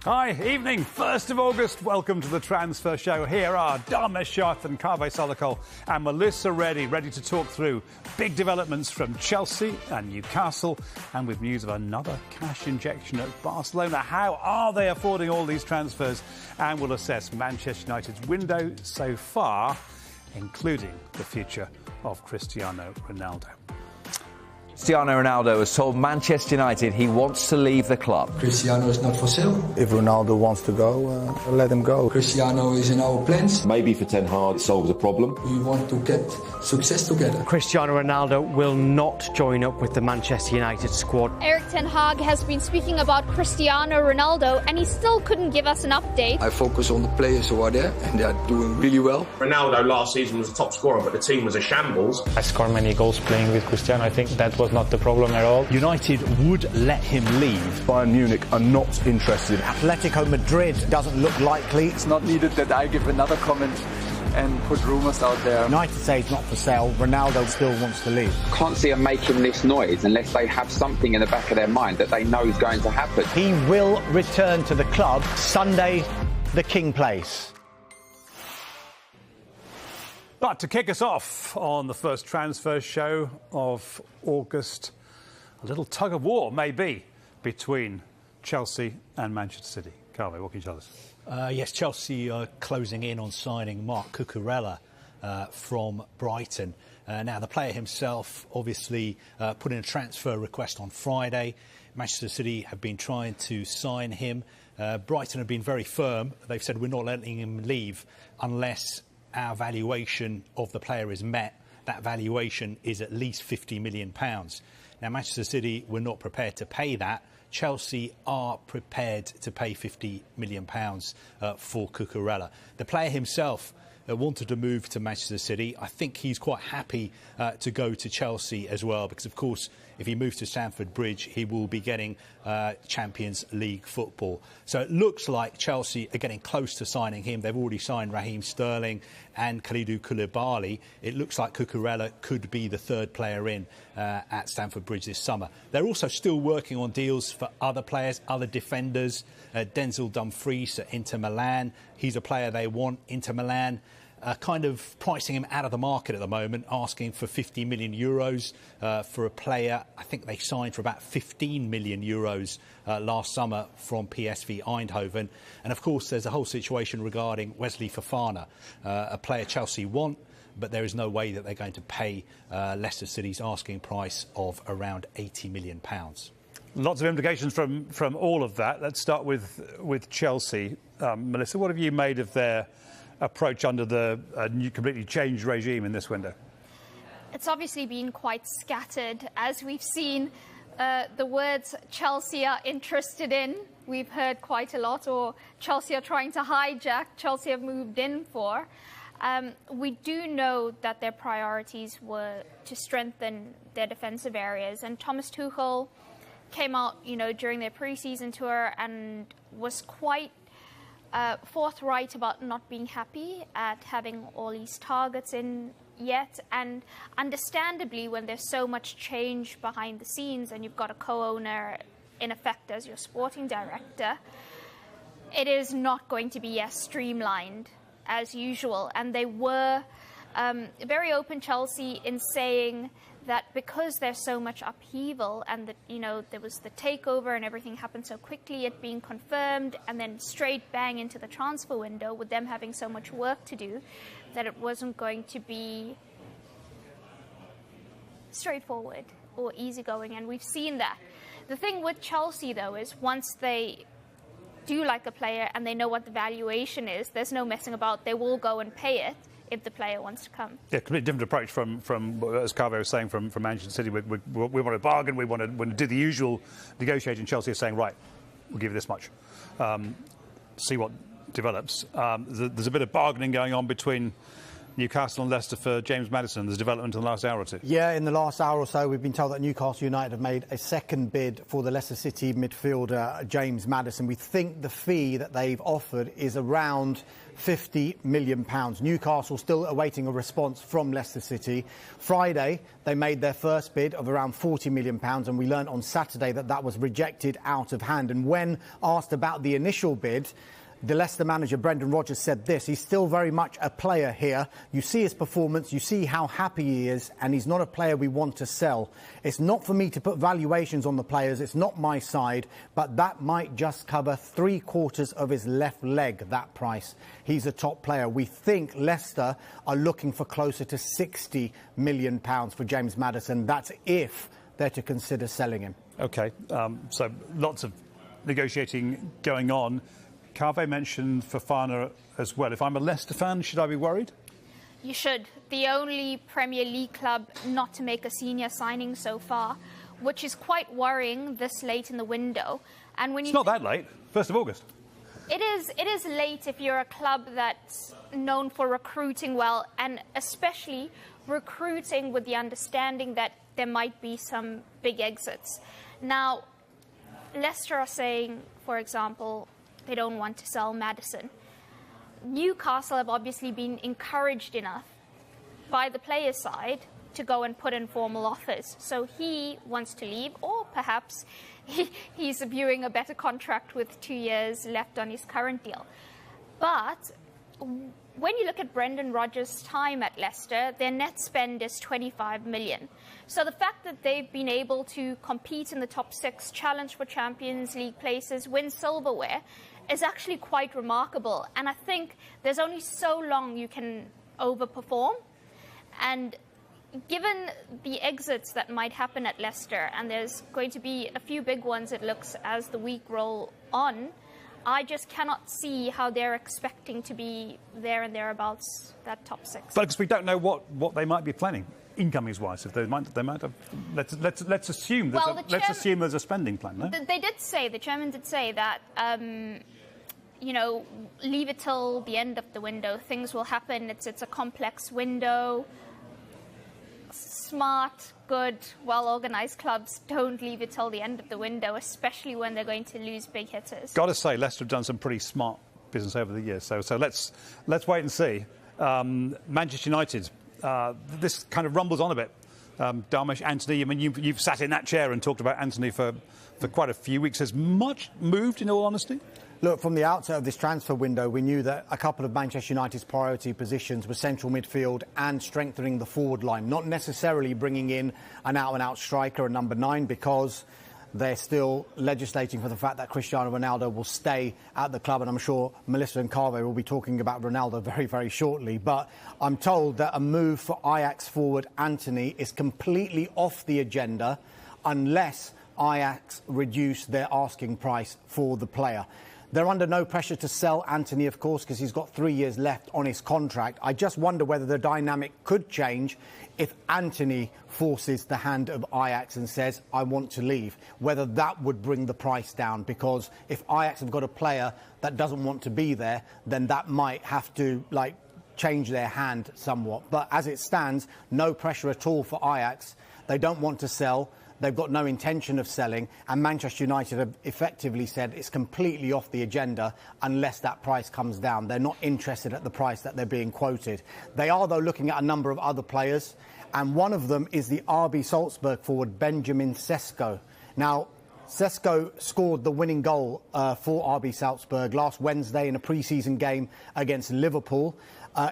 Hi, evening, 1st of August. Welcome to the Transfer Show. Here are Dharmesh Shah and Kaveh Salakol and Melissa ready to talk through big developments from Chelsea and Newcastle, and with news of another cash injection at Barcelona. How are they affording all these transfers? And we'll assess Manchester United's window so far, including the future of Cristiano Ronaldo. Cristiano Ronaldo has told Manchester United he wants to leave the club. Cristiano is not for sale. If Ronaldo wants to go, let him go. Cristiano is in our plans. Maybe for Ten Hag it solves a problem. We want to get success together. Cristiano Ronaldo will not join up with the Manchester United squad. Erik ten Hag has been speaking about Cristiano Ronaldo and he still couldn't give us an update. I focus on the players who are there and they are doing really well. Ronaldo last season was the top scorer, but the team was a shambles. I scored many goals playing with Cristiano. I think that was not the problem at all. United would let him leave. Bayern Munich are not interested. Atletico Madrid doesn't look likely. It's not needed that I give another comment and put rumours out there. United say it's not for sale. Ronaldo still wants to leave. Can't see them making this noise unless they have something in the back of their mind that they know is going to happen. He will return to the club Sunday, the King Place. But to kick us off on the first transfer show of August, a little tug of war maybe between Chelsea and Manchester City. Kaveh, what can you tell us? Yes, Chelsea are closing in on signing Marc Cucurella from Brighton. Now, the player himself obviously put in a transfer request on Friday. Manchester City have been trying to sign him. Brighton have been very firm. They've said we're not letting him leave unless our valuation of the player is met. That valuation is at least £50 million. Now, Manchester City were not prepared to pay that. Chelsea are prepared to pay £50 million for Cucurella. The player himself wanted to move to Manchester City. I think he's quite happy to go to Chelsea as well, because, of course, if he moves to Stamford Bridge, he will be getting Champions League football. So it looks like Chelsea are getting close to signing him. They've already signed Raheem Sterling and Kalidou Koulibaly. It looks like Cucurella could be the third player in at Stamford Bridge this summer. They're also still working on deals for other players, other defenders. Denzel Dumfries at Inter Milan. He's a player they want. Inter Milan kind of pricing him out of the market at the moment, asking for €50 million for a player. I think they signed for about €15 million last summer from PSV Eindhoven. And of course, there's a whole situation regarding Wesley Fofana, a player Chelsea want, but there is no way that they're going to pay Leicester City's asking price of around £80 million. Lots of implications from all of that. Let's start with Chelsea. Melissa, what have you made of their approach under the new, completely changed regime in this window? It's obviously been quite scattered, as we've seen. The words Chelsea are interested in, we've heard quite a lot, or Chelsea are trying to hijack, Chelsea have moved in for. We do know that their priorities were to strengthen their defensive areas, and Thomas Tuchel came out, during their pre-season tour and was quite forthright about not being happy at having all these targets in yet. And understandably, when there's so much change behind the scenes and you've got a co-owner in effect as your sporting director, it is not going to be as streamlined as usual. And they were very open, Chelsea, in saying that because there's so much upheaval and that, there was the takeover and everything happened so quickly, it being confirmed and then straight bang into the transfer window with them having so much work to do, that it wasn't going to be straightforward or easygoing, and we've seen that. The thing with Chelsea, though, is once they do like a player and they know what the valuation is, there's no messing about. They will go and pay it if the player wants to come. Yeah, completely different approach from as Kaveh was saying, from Manchester City. We want to bargain, we want to do the usual negotiating. Chelsea is saying, right, we'll give you this much. See what develops. There's a bit of bargaining going on between Newcastle and Leicester for James Maddison. There's development in the last hour or two. Yeah, in the last hour or so, we've been told that Newcastle United have made a second bid for the Leicester City midfielder, James Maddison. We think the fee that they've offered is around £50 million. Newcastle still awaiting a response from Leicester City. Friday, they made their first bid of around £40 million, and we learned on Saturday that that was rejected out of hand. And when asked about the initial bid, the Leicester manager, Brendan Rodgers, said this: he's still very much a player here. You see his performance, you see how happy he is, and he's not a player we want to sell. It's not for me to put valuations on the players, it's not my side, but that might just cover 3/4 of his left leg, that price. He's a top player. We think Leicester are looking for closer to £60 million for James Maddison. That's if they're to consider selling him. OK, so lots of negotiating going on. Carve mentioned Fofana as well. If I'm a Leicester fan, should I be worried? You should. The only Premier League club not to make a senior signing so far, which is quite worrying this late in the window. And when it's not that late. 1st of August. It is late if you're a club that's known for recruiting well, and especially recruiting with the understanding that there might be some big exits. Now, Leicester are saying, for example, they don't want to sell Maddison. Newcastle have obviously been encouraged enough by the player's side to go and put in formal offers. So he wants to leave, or perhaps he's viewing a better contract with 2 years left on his current deal. But when you look at Brendan Rodgers' time at Leicester, their net spend is £25 million. So the fact that they've been able to compete in the top 6, challenge for Champions League places, win silverware, is actually quite remarkable. And I think there's only so long you can overperform. And given the exits that might happen at Leicester, and there's going to be a few big ones, it looks, as the week roll on, I just cannot see how they're expecting to be there and thereabouts, that top 6. But because we don't know what they might be planning, incomings-wise. If they might have. Let's assume there's a spending plan. No? They did say, the chairman did say that, you know, leave it till the end of the window. Things will happen. It's a complex window. Smart, good, well-organised clubs don't leave it till the end of the window, especially when they're going to lose big hitters. Got to say, Leicester have done some pretty smart business over the years. So let's wait and see. Manchester United. This kind of rumbles on a bit. Dharmesh, Anthony, I mean, you've sat in that chair and talked about Anthony for quite a few weeks. Has much moved, in all honesty? Look, from the outset of this transfer window, we knew that a couple of Manchester United's priority positions were central midfield and strengthening the forward line, not necessarily bringing in an out-and-out striker, a number 9, because they're still legislating for the fact that Cristiano Ronaldo will stay at the club, and I'm sure Melissa and Carve will be talking about Ronaldo very, very shortly. But I'm told that a move for Ajax forward Anthony is completely off the agenda unless Ajax reduce their asking price for the player. They're under no pressure to sell Anthony, of course, because he's got 3 years left on his contract. I just wonder whether the dynamic could change if Anthony forces the hand of Ajax and says, I want to leave, whether that would bring the price down. Because if Ajax have got a player that doesn't want to be there, then that might have to, change their hand somewhat. But as it stands, no pressure at all for Ajax. They don't want to sell. They've got no intention of selling, and Manchester United have effectively said it's completely off the agenda unless that price comes down. They're not interested at the price that they're being quoted. They are, though, looking at a number of other players, and one of them is the RB Salzburg forward, Benjamin Sesko. Now, Sesko scored the winning goal for RB Salzburg last Wednesday in a pre-season game against Liverpool.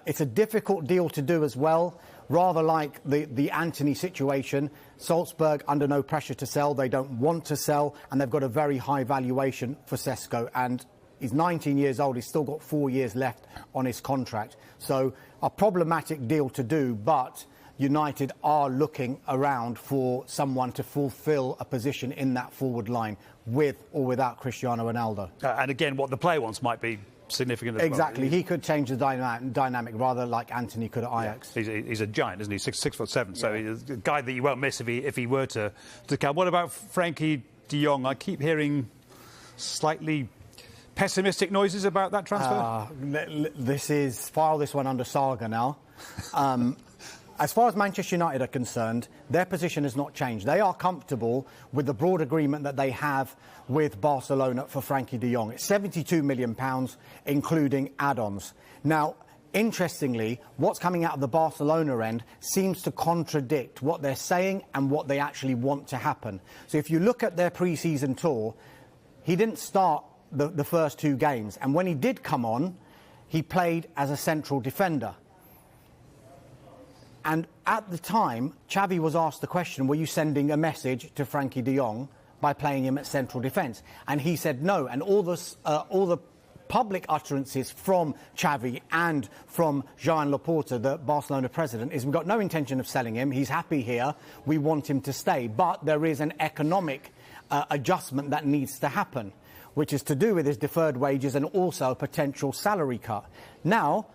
It's a difficult deal to do as well. Rather like the Anthony situation, Salzburg under no pressure to sell. They don't want to sell, and they've got a very high valuation for Sesko. And he's 19 years old. He's still got 4 years left on his contract. So a problematic deal to do, but United are looking around for someone to fulfil a position in that forward line with or without Cristiano Ronaldo. And again, what the player wants might be significant as exactly. well. He could change the dynamic rather like Anthony could at Ajax. Yeah. He's a giant, isn't he? 6'7". So he's a guy that you won't miss if he were to come. What about Frenkie de Jong? I keep hearing slightly pessimistic noises about that transfer. File this one under saga now. As far as Manchester United are concerned, their position has not changed. They are comfortable with the broad agreement that they have with Barcelona for Frenkie de Jong. It's £72 million, including add-ons. Now, interestingly, what's coming out of the Barcelona end seems to contradict what they're saying and what they actually want to happen. So if you look at their pre-season tour, he didn't start the first 2 games. And when he did come on, he played as a central defender. And at the time, Xavi was asked the question, were you sending a message to Frenkie de Jong by playing him at central defence? And he said no. And all the public utterances from Xavi and from Joan Laporta, the Barcelona president, is we've got no intention of selling him. He's happy here. We want him to stay. But there is an economic adjustment that needs to happen, which is to do with his deferred wages and also a potential salary cut. Now,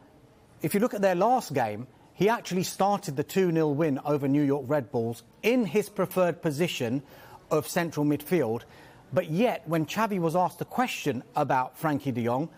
if you look at their last game, he actually started the 2-0 win over New York Red Bulls in his preferred position of central midfield. But yet, when Xavi was asked a question about Frenkie de Jong,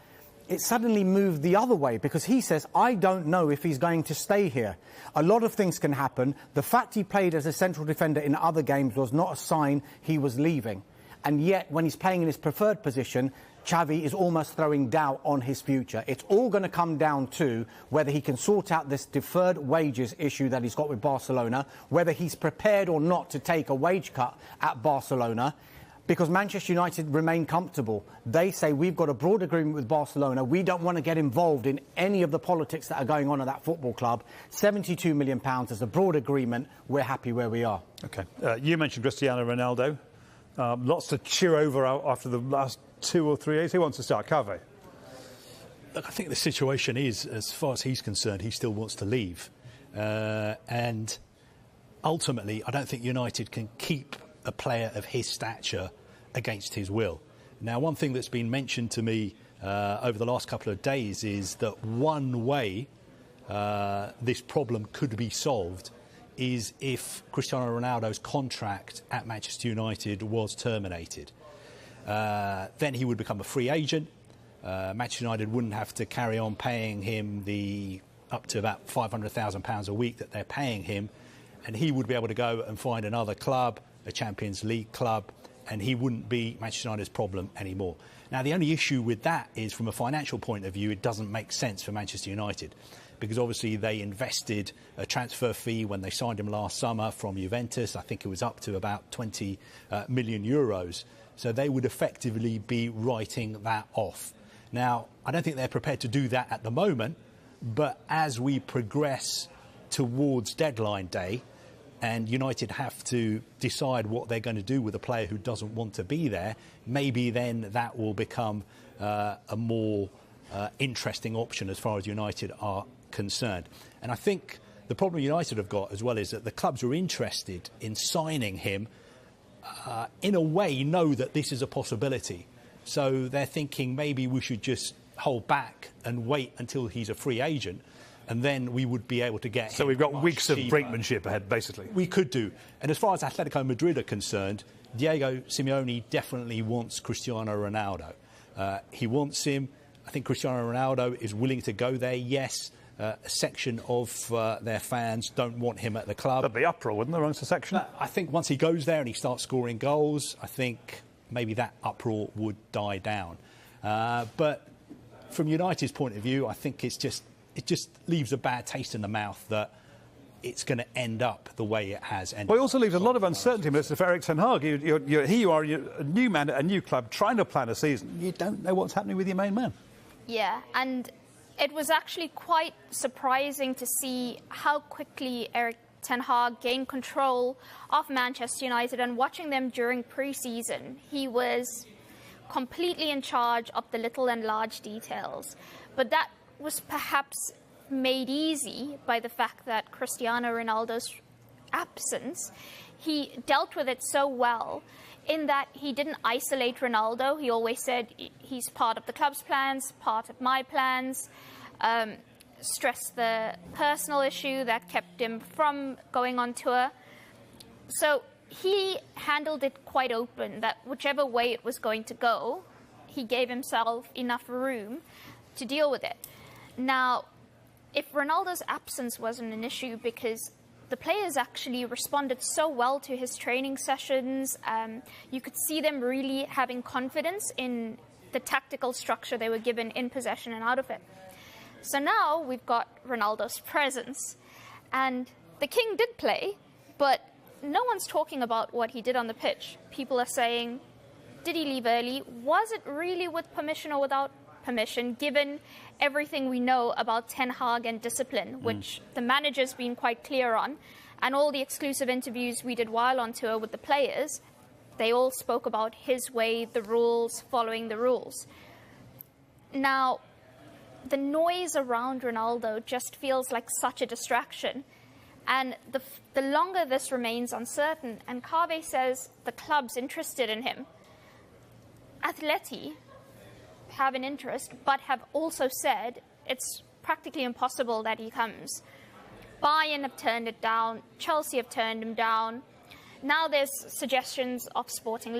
it suddenly moved the other way, because he says, I don't know if he's going to stay here. A lot of things can happen. The fact he played as a central defender in other games was not a sign he was leaving. And yet, when he's playing in his preferred position, Xavi is almost throwing doubt on his future. It's all going to come down to whether he can sort out this deferred wages issue that he's got with Barcelona, whether he's prepared or not to take a wage cut at Barcelona, because Manchester United remain comfortable. They say, we've got a broad agreement with Barcelona. We don't want to get involved in any of the politics that are going on at that football club. £72 million is a broad agreement. We're happy where we are. OK. You mentioned Cristiano Ronaldo. Lots to cheer over after the last 2 or 3 days. Who wants to start? Carve? Look, I think the situation is, as far as he's concerned, he still wants to leave. And ultimately, I don't think United can keep a player of his stature against his will. Now, one thing that's been mentioned to me over the last couple of days is that one way this problem could be solved is if Cristiano Ronaldo's contract at Manchester United was terminated. Then he would become a free agent. Manchester United wouldn't have to carry on paying him up to about £500,000 a week that they're paying him, and he would be able to go and find another club, a Champions League club, and he wouldn't be Manchester United's problem anymore. Now, the only issue with that is, from a financial point of view, it doesn't make sense for Manchester United, because obviously they invested a transfer fee when they signed him last summer from Juventus. I think it was up to about 20 million euros. So they would effectively be writing that off. Now, I don't think they're prepared to do that at the moment, but as we progress towards deadline day and United have to decide what they're going to do with a player who doesn't want to be there, maybe then that will become a more interesting option as far as United are concerned. And I think the problem United have got as well is that the clubs who are interested in signing him in a way know that this is a possibility. So they're thinking maybe we should just hold back and wait until he's a free agent, and then we would be able to get him. So we've got weeks of cheaper. brakemanship ahead, basically. We could do. And as far as Atletico Madrid are concerned, Diego Simeone definitely wants Cristiano Ronaldo. He wants him. I think Cristiano Ronaldo is willing to go there, yes. A section of their fans don't want him at the club. There'd be uproar, wouldn't there, amongst the section? But I think once he goes there and he starts scoring goals, I think maybe that uproar would die down. But from United's point of view, I think it just leaves a bad taste in the mouth that it's going to end up the way it has ended. Well, it also leaves a lot of uncertainty, Mr. For Erik ten Hag. You're a new man at a new club trying to plan a season. You don't know what's happening with your main man. Yeah, and it was actually quite surprising to see how quickly Erik ten Hag gained control of Manchester United, and watching them during pre-season, he was completely in charge of the little and large details. But that was perhaps made easy by the fact that Cristiano Ronaldo's absence, he dealt with it so well in that he didn't isolate Ronaldo. He always said he's part of the club's plans, part of my plans, stressed the personal issue that kept him from going on tour. So he handled it quite open, that whichever way it was going to go, he gave himself enough room to deal with it. Now, if Ronaldo's absence wasn't an issue, because the players actually responded so well to his training sessions. You could see them really having confidence in the tactical structure they were given in possession and out of it. So now we've got Ronaldo's presence. And the King did play, but no one's talking about what he did on the pitch. People are saying, did he leave early? Was it really with permission or without permission, given everything we know about Ten Hag and discipline, which the manager's been quite clear on, and all the exclusive interviews we did while on tour with the players, they all spoke about his way, the rules, following the rules. Now, the noise around Ronaldo just feels like such a distraction. And the longer this remains uncertain, and Kave says the club's interested in him, Atleti have an interest, but have also said it's practically impossible that he comes. Bayern have turned it down. Chelsea have turned him down. Now there's suggestions of Sporting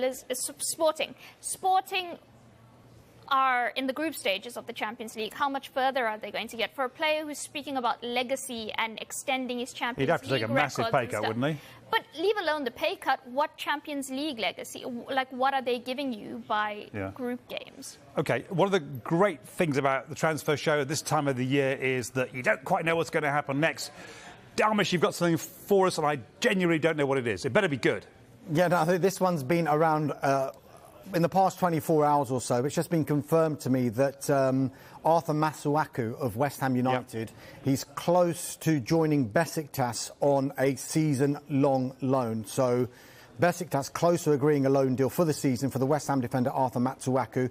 are in the group stages of the Champions League. How much further are they going to get? For a player who's speaking about legacy and extending his Champions League He'd have to take a massive pay cut, wouldn't he? But leave alone the pay cut, what Champions League legacy? Like, what are they giving you by group games? OK, one of the great things about the transfer show this time of the year is that you don't quite know what's going to happen next. Dalmish, you've got something for us, and I genuinely don't know what it is. It better be good. Yeah, no, I think this one's been around in the past 24 hours or so. It's just been confirmed to me that Arthur Masuaku of West Ham United, he's close to joining Besiktas on a season-long loan. So Besiktas close to agreeing a loan deal for the season for the West Ham defender Arthur Masuaku.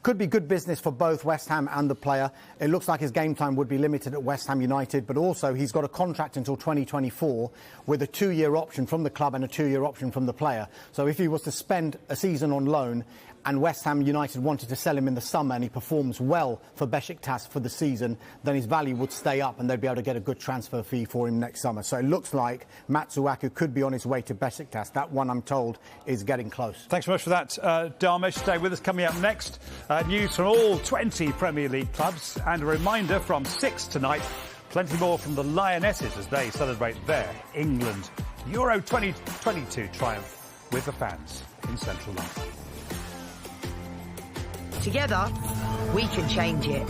Could be good business for both West Ham and the player. It looks like his game time would be limited at West Ham United, but also he's got a contract until 2024 with a 2-year option from the club and a 2-year option from the player. So if he was to spend a season on loan and West Ham United wanted to sell him in the summer and he performs well for Besiktas for the season, then his value would stay up and they'd be able to get a good transfer fee for him next summer. So it looks like Masuaku could be on his way to Besiktas. That one, I'm told, is getting close. Thanks so much for that, Darmish. Stay with us. Coming up next, news from all 20 Premier League clubs, and a reminder from 6 tonight, plenty more from the Lionesses as they celebrate their England Euro 2022 triumph with the fans in central London. Together, we can change it.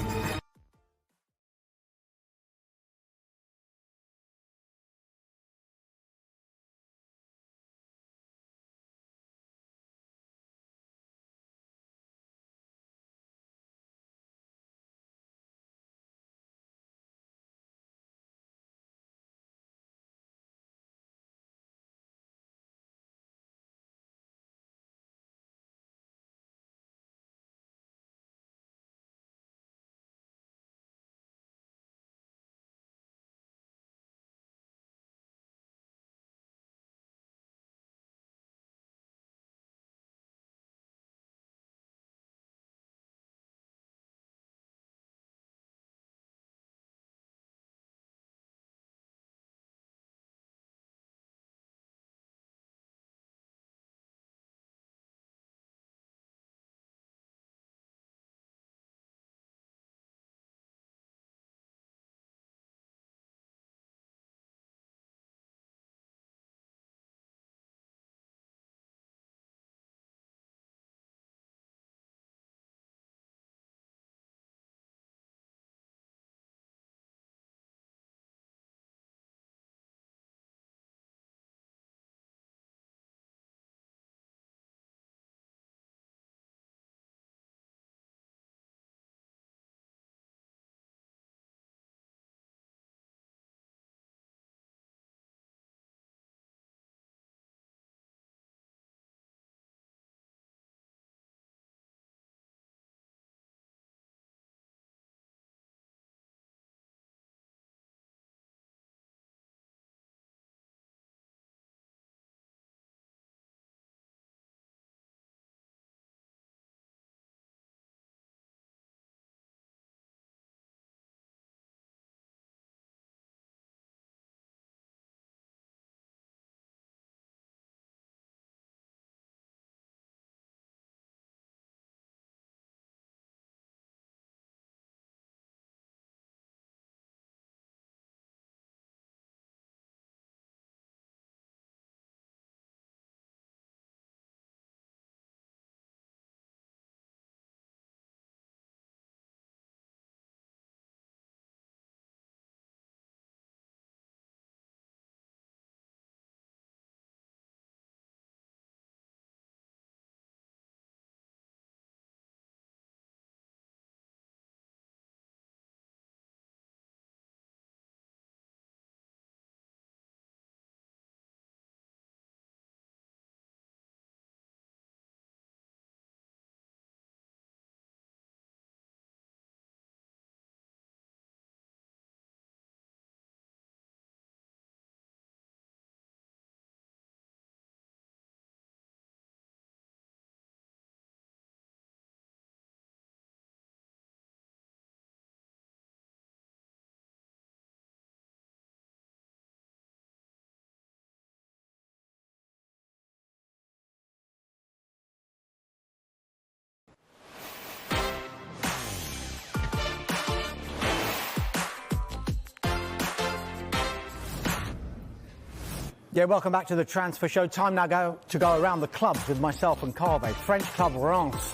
Yeah, welcome back to the Transfer Show. Time now to go around the clubs with myself and Carve. French club Reims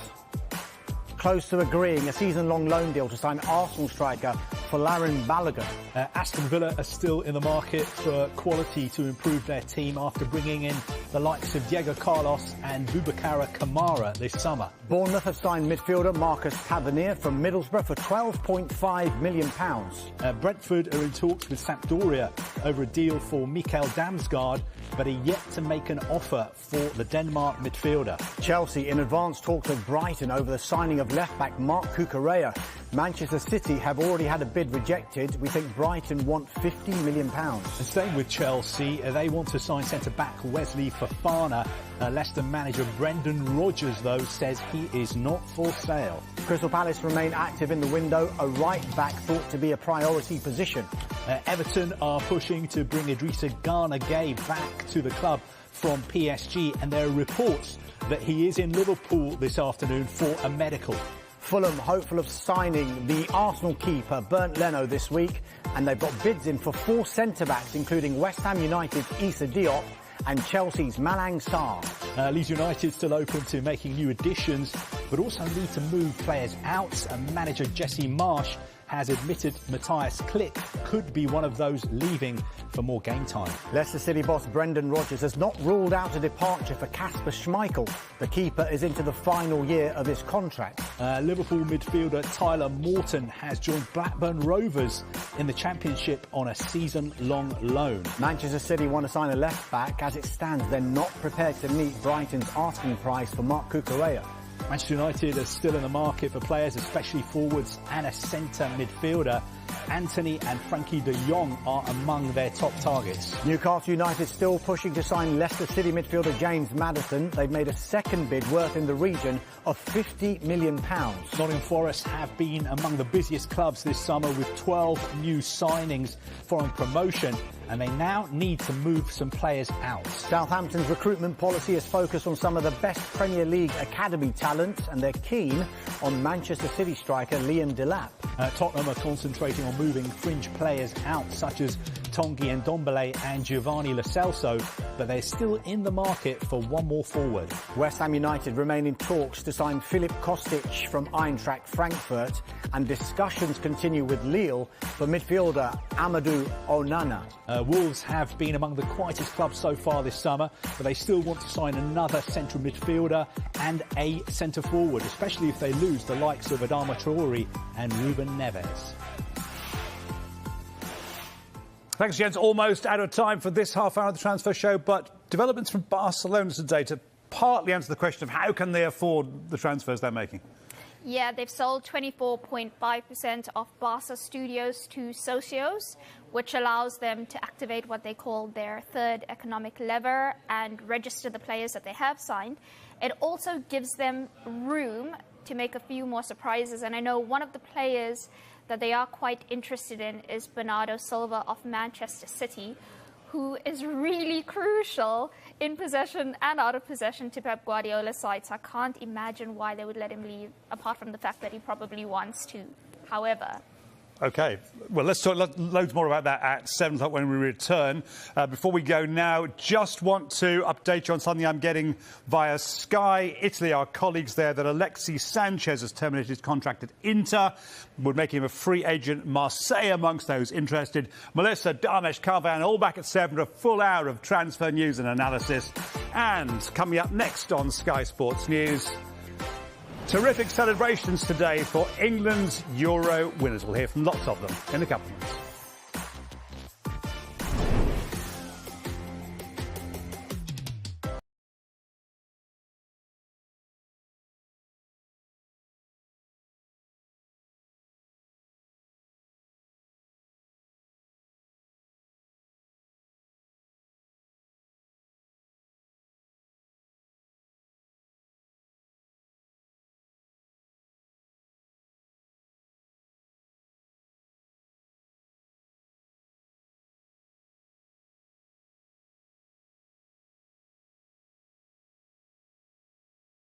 close to agreeing a season-long loan deal to sign Arsenal striker Folarin Balogun. Aston Villa are still in the market for quality to improve their team after bringing in the likes of Diego Carlos and Boubacara Kamara this summer. Bournemouth have signed midfielder Marcus Tavernier from Middlesbrough for £12.5 million. Brentford are in talks with Sampdoria over a deal for Mikael Damsgaard, but are yet to make an offer for the Denmark midfielder. Chelsea in advanced talks with Brighton over the signing of left-back Marc Cucurella. Manchester City have already had a bid rejected. We think Brighton want £50 million. And staying with Chelsea, they want to sign centre-back Wesley Fofana. Leicester manager Brendan Rodgers, though, says he is not for sale. Crystal Palace remain active in the window, a right-back thought to be a priority position. Everton are pushing to bring Idrissa Gana Gueye back to the club from PSG, and there are reports that he is in Liverpool this afternoon for a medical. Fulham hopeful of signing the Arsenal keeper Bernd Leno this week, and they've got bids in for 4 centre-backs, including West Ham United's Issa Diop and Chelsea's Malang Sarr. Leeds United still open to making new additions, but also need to move players out. And manager Jesse Marsch has admitted Matthias Klick could be one of those leaving for more game time. Leicester City boss Brendan Rodgers has not ruled out a departure for Kasper Schmeichel. The keeper is into the final year of his contract. Liverpool midfielder Tyler Morton has joined Blackburn Rovers in the Championship on a season-long loan. Manchester City want to sign a left-back. As it stands, they're not prepared to meet Brighton's asking price for Marc Cucurella. Manchester United are still in the market for players, especially forwards and a centre midfielder. Anthony and Frenkie de Jong are among their top targets. Newcastle United still pushing to sign Leicester City midfielder James Maddison. They've made a second bid worth in the region of £50 million. Nottingham Forest have been among the busiest clubs this summer with 12 new signings following promotion, and they now need to move some players out. Southampton's recruitment policy is focused on some of the best Premier League academy talent, and they're keen on Manchester City striker Liam Delap. Tottenham are concentrating on moving fringe players out, such as Tanguy Ndombele and Giovanni Lo Celso, but they're still in the market for one more forward. West Ham United remain in talks to sign Filip Kostic from Eintracht Frankfurt, and discussions continue with Lille for midfielder Amadou Onana. Wolves have been among the quietest clubs so far this summer, but they still want to sign another central midfielder and a centre forward, especially if they lose the likes of Adama Traore and Ruben Neves. Thanks, gents. Almost out of time for this half hour of the Transfer Show, but developments from Barcelona today to partly answer the question of how can they afford the transfers they're making. Yeah, they've sold 24.5% of Barca Studios to Socios, which allows them to activate what they call their third economic lever and register the players that they have signed. It also gives them room to make a few more surprises, and I know one of the players that they are quite interested in is Bernardo Silva of Manchester City, who is really crucial in possession and out of possession to Pep Guardiola's side. So I can't imagine why they would let him leave, apart from the fact that he probably wants to. However, OK, well, let's talk loads more about that at 7 o'clock when we return. Before we go now, just want to update you on something I'm getting via Sky Italy, our colleagues there, that Alexis Sanchez has terminated his contract at Inter, would make him a free agent. Marseille amongst those interested. Melissa, Damesh, Carvan, all back at 7 for a full hour of transfer news and analysis. And coming up next on Sky Sports News, terrific celebrations today for England's Euro winners. We'll hear from lots of them in a couple of minutes.